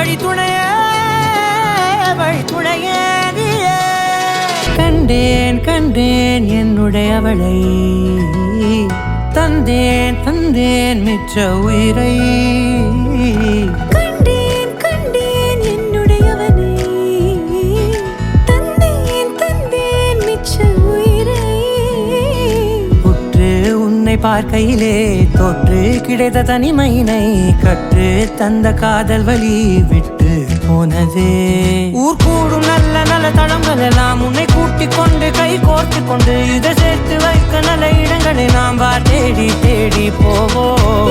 வழி துணைய வழி துணைய கண்டேன் கண்டேன் என்னுடையவளை தந்தேன் தந்தேன் மிச்ச உயிரை கண்டேன் கண்டேன் என்னுடையவனை தந்தேன் தந்தேன் மிச்ச உயிரை உற்று உன்னை பார்க்கையிலே தோற்று கிடைத்த தனிமையினை கற்று தந்த காதல் வழி விட்டு போனதே ஊர் கூடும் நல்ல நல்ல தளங்கள் எல்லாம் உன்னை கூட்டிக் கொண்டு கை கோர்த்து கொண்டு இதை சேர்த்து வைக்க நல்ல இடங்களை நாம் தேடி தேடி போவோம்.